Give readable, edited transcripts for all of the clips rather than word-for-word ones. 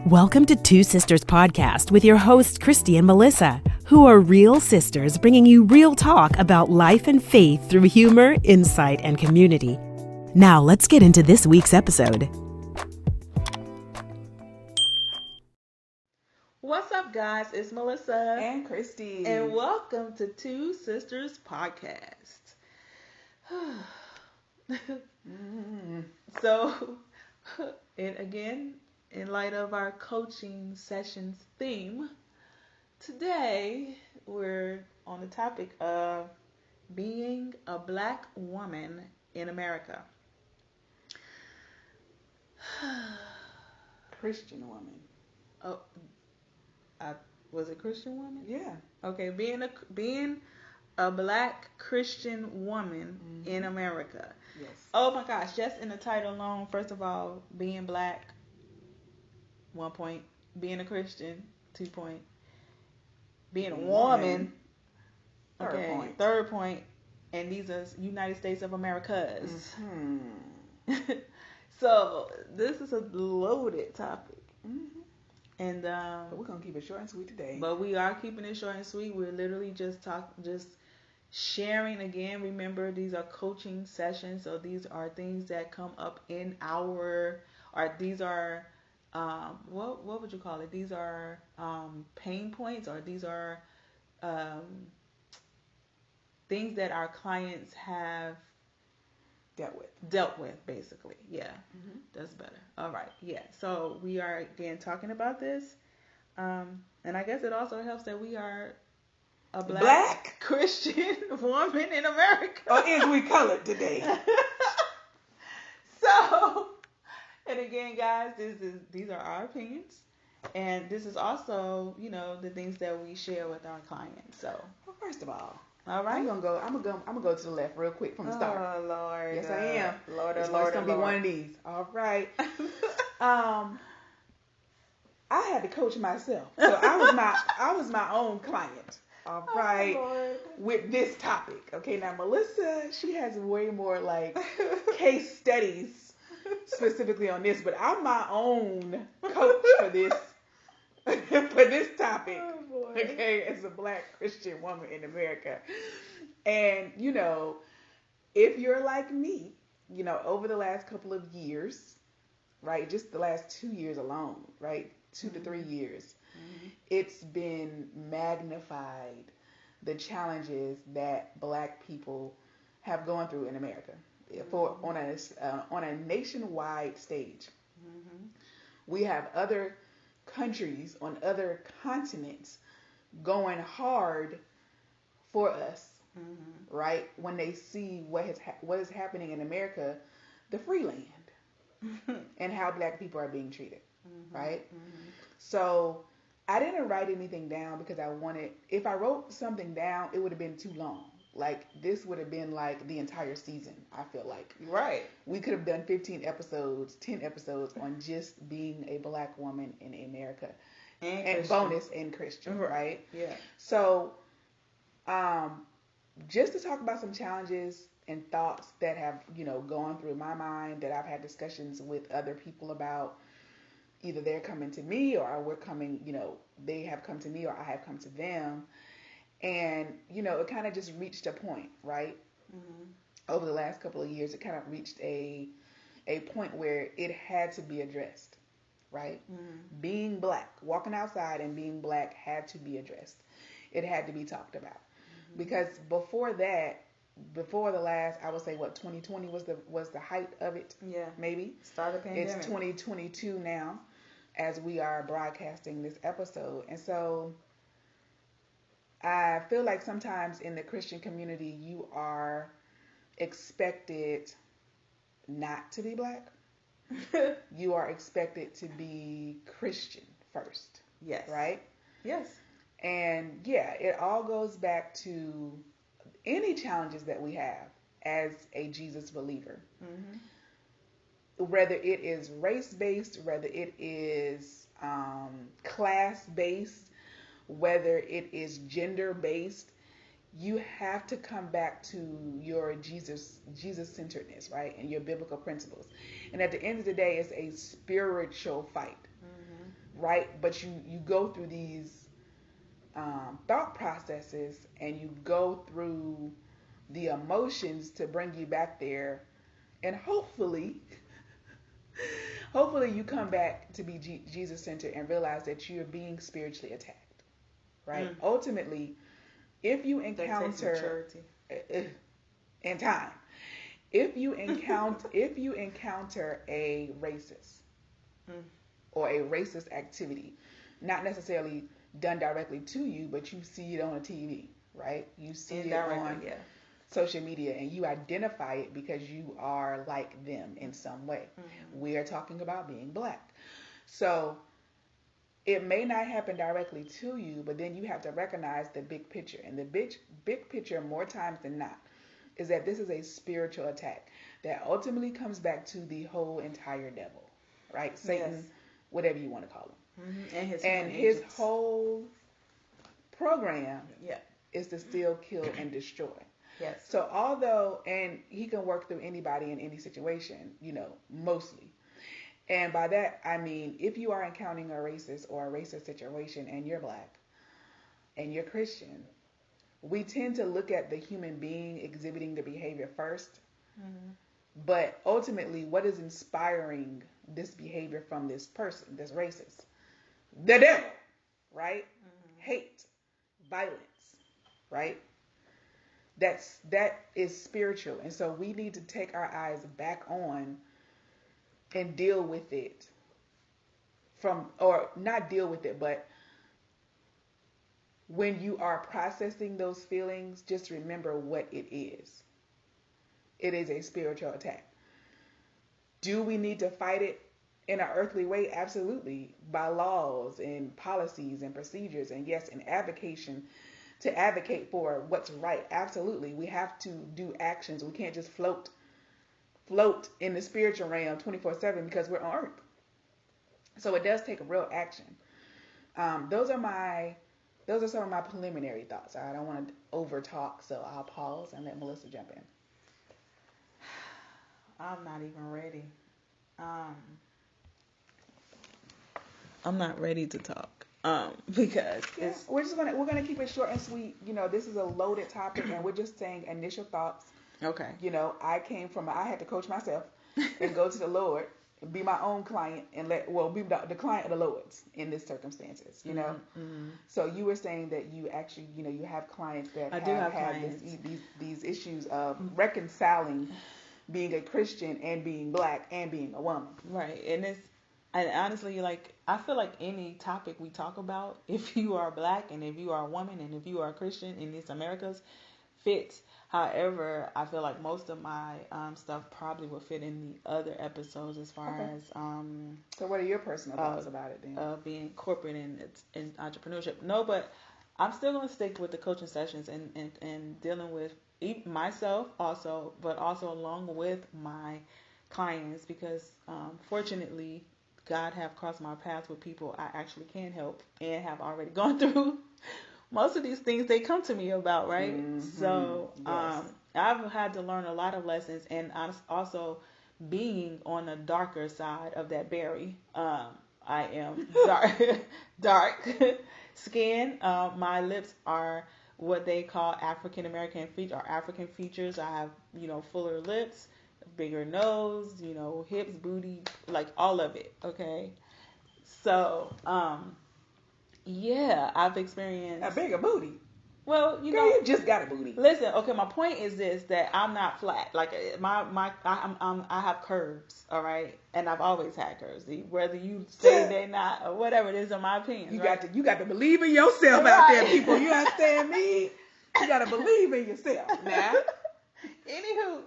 Welcome to Two Sisters Podcast with your hosts, Kristy and Melissa, who are real sisters bringing you real talk about life and faith through humor, insight, and community. Now, let's get into this week's episode. What's up, guys? It's Melissa and Kristy, and welcome to Two Sisters Podcast. So, and again, in light of our coaching sessions theme, today we're on the topic of being a Black woman in America. Christian woman. Oh, was it Christian woman? Yeah. Okay, being a Black Christian woman in America. Yes. Oh my gosh, just in the title alone, first of all, being Black, 1 point, being a Christian, 2 point, being a woman, okay, third point, and these are United States of Americas. Mm-hmm. So this is a loaded topic. Mm-hmm. And but we're gonna keep it short and sweet today. But we are keeping it short and sweet. We're literally just sharing again. Remember, these are coaching sessions, so these are things that come up in these are what would you call it? These are pain points, or these are things that our clients have dealt with, basically. Yeah. Mm-hmm. That's better. All right. Yeah. So we are again talking about this, and I guess it also helps that we are a black Christian woman in America. Or is we colored today? So, and again, guys, these are our opinions, and this is also, the things that we share with our clients. So, well, first of all right, I'm gonna go to the left real quick from the start. Oh Lord, yes, I am. Lord, it's gonna be one of these. All right. I had to coach myself, so I was my own client. All right, with this topic. Okay, now Melissa, she has way more like case studies specifically on this, but I'm my own coach for this topic. Oh, okay, as a Black Christian woman in America. And if you're like me, over the last couple of years, right, just the last 2 years alone, right, 2 to 3 years, it's been magnified, the challenges that Black people have gone through in America on a nationwide stage. We have other countries on other continents going hard for us, right? When they see what is happening in America, the free land, and how Black people are being treated, right? So I didn't write anything down because if I wrote something down, it would have been too long. Like, this would have been like the entire season, I feel like. Right. We could have done 10 episodes on just being a Black woman in America. And bonus and Christian, right? Yeah. So, just to talk about some challenges and thoughts that have, gone through my mind, that I've had discussions with other people about. Either they're coming to me, or we're coming, they have come to me, or I have come to them. And, it kind of just reached a point, right? Over the last couple of years, it kind of reached a point where it had to be addressed, right? Being Black, walking outside and being Black had to be addressed. It had to be talked about. Because before the last, I would say 2020 was the height of it. Yeah. Maybe. Start of the pandemic. It's 2022 now, as we are broadcasting this episode. And so I feel like sometimes in the Christian community, you are expected not to be Black. You are expected to be Christian first. Yes. Right? Yes. And yeah, it all goes back to any challenges that we have as a Jesus believer. Whether it is race-based, whether it is class-based, whether it is gender-based, you have to come back to your Jesus-centeredness, right? And your biblical principles. And at the end of the day, it's a spiritual fight, right? But you go through these thought processes and you go through the emotions to bring you back there. And hopefully you come back to be Jesus-centered and realize that you're being spiritually attacked, right? Ultimately, if you encounter and time, if you encounter a racist or a racist activity, not necessarily done directly to you, but you see it on a TV, right? You see it on social media, and you identify it because you are like them in some way. We are talking about being black, so it may not happen directly to you, but then you have to recognize the big picture. And the big picture, more times than not, is that this is a spiritual attack that ultimately comes back to the whole entire devil, right? Satan, whatever you want to call him. And his whole program is to steal, kill, and destroy. Yes. So and he can work through anybody in any situation, mostly. And by that, I mean, if you are encountering a racist situation and you're black and you're Christian, we tend to look at the human being exhibiting the behavior first. But ultimately, what is inspiring this behavior from this person, this racist? The devil, right? Hate, violence, right? That is spiritual. And so we need to take our eyes back on and deal with it not deal with it, but when you are processing those feelings, just remember what it is. It is a spiritual attack. Do we need to fight it in an earthly way? Absolutely. By laws and policies and procedures, and yes, an advocation to advocate for what's right. Absolutely. We have to do actions. We can't just float in the spiritual realm 24/7 because we're on earth. So it does take a real action. Those are some of my preliminary thoughts. I don't want to over talk, so I'll pause and let Melissa jump in. I'm not even ready. I'm not ready to talk. Because we're gonna keep it short and sweet. This is a loaded topic, and we're just saying initial thoughts. Okay. I had to coach myself and go to the Lord, be my own client, and be the client of the Lord's in this circumstances. So you were saying that you actually, you have clients that have these issues of reconciling being a Christian and being black and being a woman. Right, and honestly, I feel like any topic we talk about, if you are black and if you are a woman and if you are a Christian in these Americas, fits. However, I feel like most of my stuff probably would fit in the other episodes as far as So what are your personal thoughts about it then? Being corporate and entrepreneurship. No, but I'm still going to stick with the coaching sessions and dealing with myself also, but also along with my clients, because fortunately God have crossed my path with people I actually can help and have already gone through most of these things they come to me about, right? So I've had to learn a lot of lessons, and also being on the darker side of that berry. I am dark skin. My lips are what they call African American African features. I have, fuller lips, bigger nose, hips, booty, like all of it. Okay. So, I've experienced a bigger booty. Well, Girl, you just got a booty. Listen, okay, my point is this, that I'm not flat. Like I have curves, all right? And I've always had curves. Whether you say they're not or whatever, it is in my opinion. You got to believe in yourself out there, people. You understand me? You got to believe in yourself now. Anywho,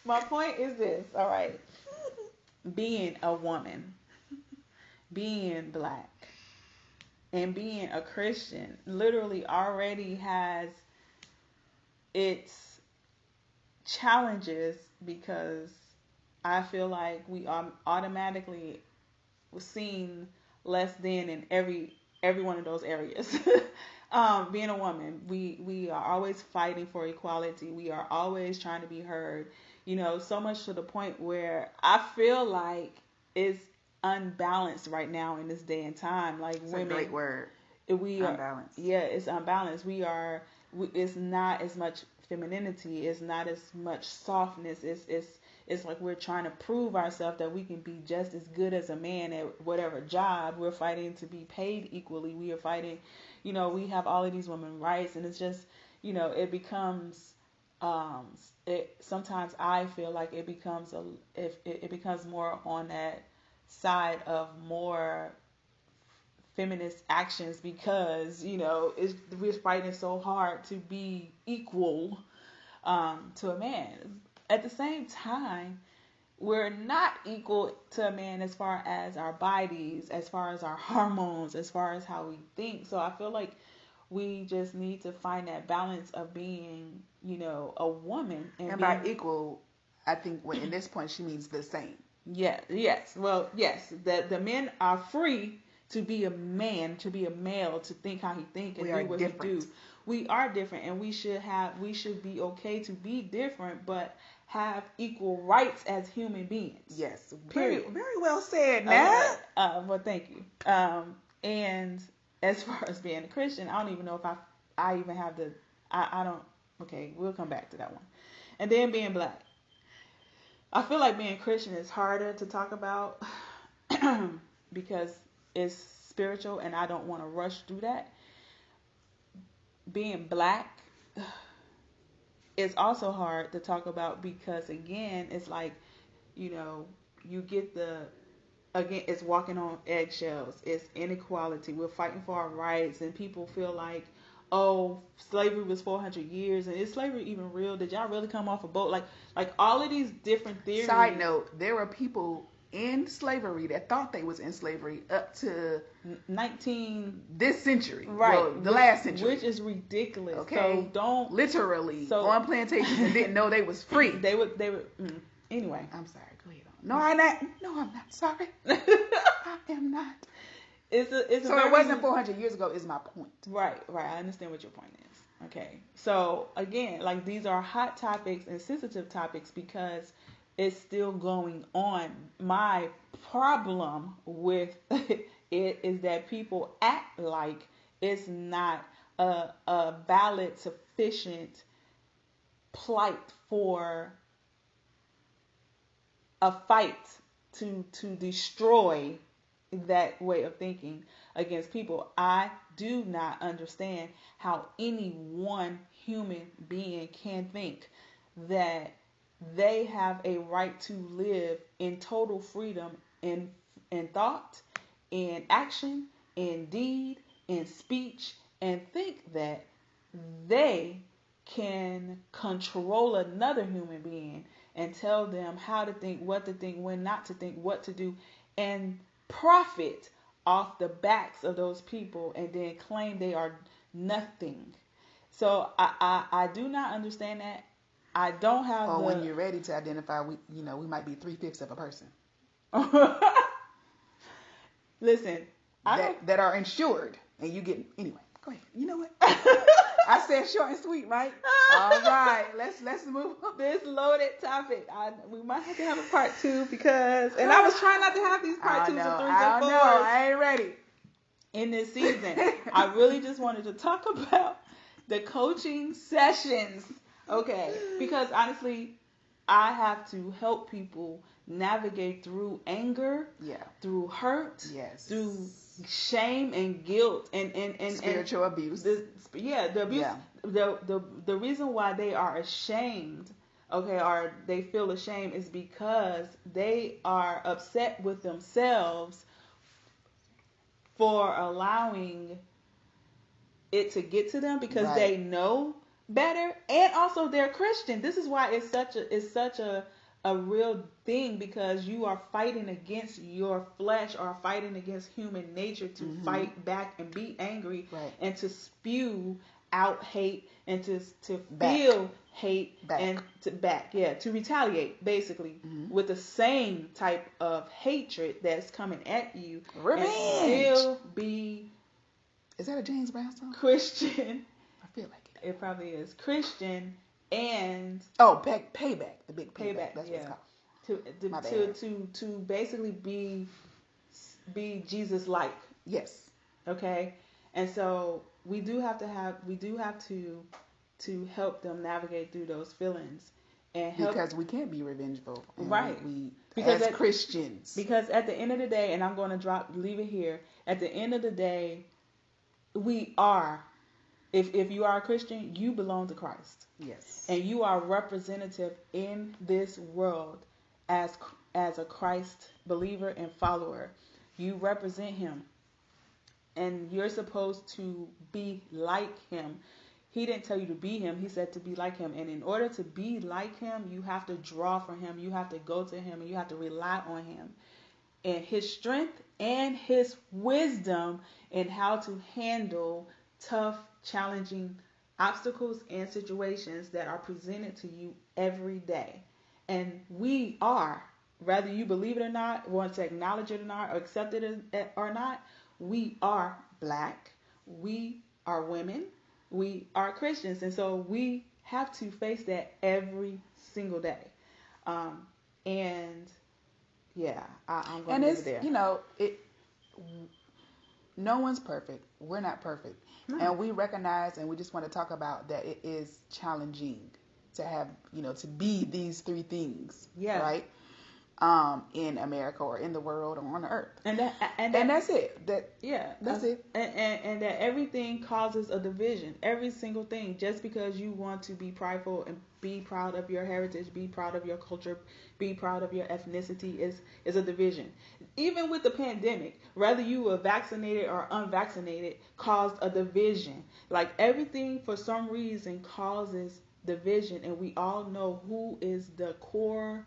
my point is this, all right? Being a woman, being black, and being a Christian literally already has its challenges, because I feel like we are automatically seen less than in every one of those areas. Being a woman, we are always fighting for equality. We are always trying to be heard. So much to the point where I feel like it's unbalanced right now in this day and time. Like It's women, a great word. we are Unbalanced. Yeah, it's unbalanced. It's not as much femininity. It's not as much softness. It's like we're trying to prove ourselves that we can be just as good as a man at whatever job. We're fighting to be paid equally. We are fighting, we have all of these women's rights, and it's just, it becomes, sometimes I feel like it becomes it becomes more on that side of more feminist actions because, we're fighting so hard to be equal to a man. At the same time, we're not equal to a man as far as our bodies, as far as our hormones, as far as how we think. So I feel like we just need to find that balance of being, a woman. And by equal, I think in this point she means the same. Yeah, yes. Well, yes. The men are free to be a man, to be a male, to think how he thinks and do what he do. We are different, and we should be okay to be different, but have equal rights as human beings. Yes. Period. Very, very well said, now. Well, thank you. And as far as being a Christian, I don't even know if I even have I don't. Okay, we'll come back to that one. And then being black. I feel like being Christian is harder to talk about because it's spiritual, and I don't want to rush through that. Being black is also hard to talk about because, again, it's like, you get it's walking on eggshells. It's inequality. We're fighting for our rights, and people feel like, oh, slavery was 400 years, and is slavery even real? Did y'all really come off a boat? Like all of these different theories. Side note, there were people in slavery that thought they was in slavery up to this century, right? Well, the last century, which is ridiculous. Okay, so don't literally on plantations and didn't know they was free. They would. Anyway, I'm sorry. Go ahead. No, I'm not sorry. I am not. So it wasn't 400 years ago. Is my point. Right. I understand what your point is. Okay. So again, like these are hot topics and sensitive topics because it's still going on. My problem with it is that people act like it's not a valid, sufficient plight for a fight to destroy that way of thinking against people. I do not understand how any one human being can think that they have a right to live in total freedom in thought, in action, in deed, in speech, and think that they can control another human being and tell them how to think, what to think, when not to think, what to do, and profit off the backs of those people and then claim they are nothing. So I do not understand that. I don't have when you're ready to identify, we might be 3/5 of a person. Listen, that are insured, and you get anyway. Go ahead. You know what? I said short and sweet, right? All right, let's move on. This loaded topic. We might have to have a part 2 because, and I was trying not to have these part 2s and 3s and 4s. I ain't ready. In this season, I really just wanted to talk about the coaching sessions. Okay, because honestly, I have to help people navigate through anger, through hurt, through shame and guilt and spiritual abuse. The abuse. The reason why they are ashamed, or they feel ashamed, is because they are upset with themselves for allowing it to get to them because they know better, and also they're Christian. This is why it's such a real thing, because you are fighting against your flesh or fighting against human nature to fight back and be angry and to spew out hate and to feel hate and to retaliate basically with the same type of hatred that's coming at you. Revenge. And still be Is that a James Brown song? Christian. I feel like it. It probably is Christian and payback. The big payback. That's yeah. what it's called. To basically be Jesus-like. Yes. Okay, and so we do have to help them navigate through those feelings and help, because we can't be revengeful, right? Because as Christians, because at the end of the day, and I'm going to leave it here. At the end of the day, we are. If you are a Christian, you belong to Christ. Yes. And you are representative in this world as a Christ believer and follower. You represent him. And you're supposed to be like him. He didn't tell you to be him. He said to be like him. And in order to be like him, you have to draw from him. You have to go to him. And you have to rely on him. And his strength and his wisdom in how to handle tough, challenging obstacles and situations that are presented to you every day. And we are, whether you believe it or not, want to acknowledge it or not, or accept it or not, we are black, we are women, we are Christians. And so we have to face that every single day. And yeah, I'm going to leave it there. You know, no one's perfect. We're not perfect. No. And we recognize, and we just want to talk about that it is challenging to have, to be these three things, right? In America or in the world or on the earth. And that's it. That's it. And that everything causes a division. Every single thing. Just because you want to be prideful and be proud of your heritage, be proud of your culture, be proud of your ethnicity is a division. Even with the pandemic, whether you were vaccinated or unvaccinated, caused a division. Like everything for some reason causes division, and we all know who is the core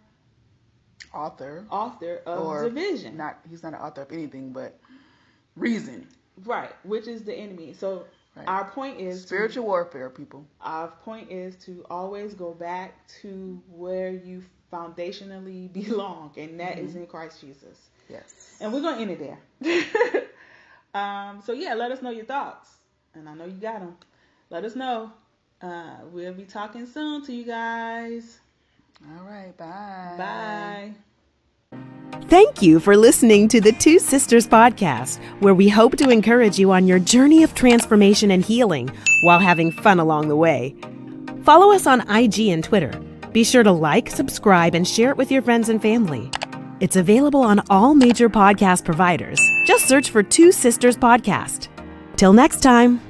author of division. He's not an author of anything but reason. Right, which is the enemy. So our point is spiritual warfare, people. Our point is to always go back to where you foundationally belong, and that is in Christ Jesus. Yes. And we're gonna end it there. So yeah, let us know your thoughts, and I know you got them. Let us know. We'll be talking soon to you guys. All right, bye. Bye. Thank you for listening to the Two Sisters Podcast, where we hope to encourage you on your journey of transformation and healing while having fun along the way. Follow us on IG and Twitter. Be sure to like, subscribe, and share it with your friends and family. It's available on all major podcast providers. Just search for Two Sisters Podcast. Till next time.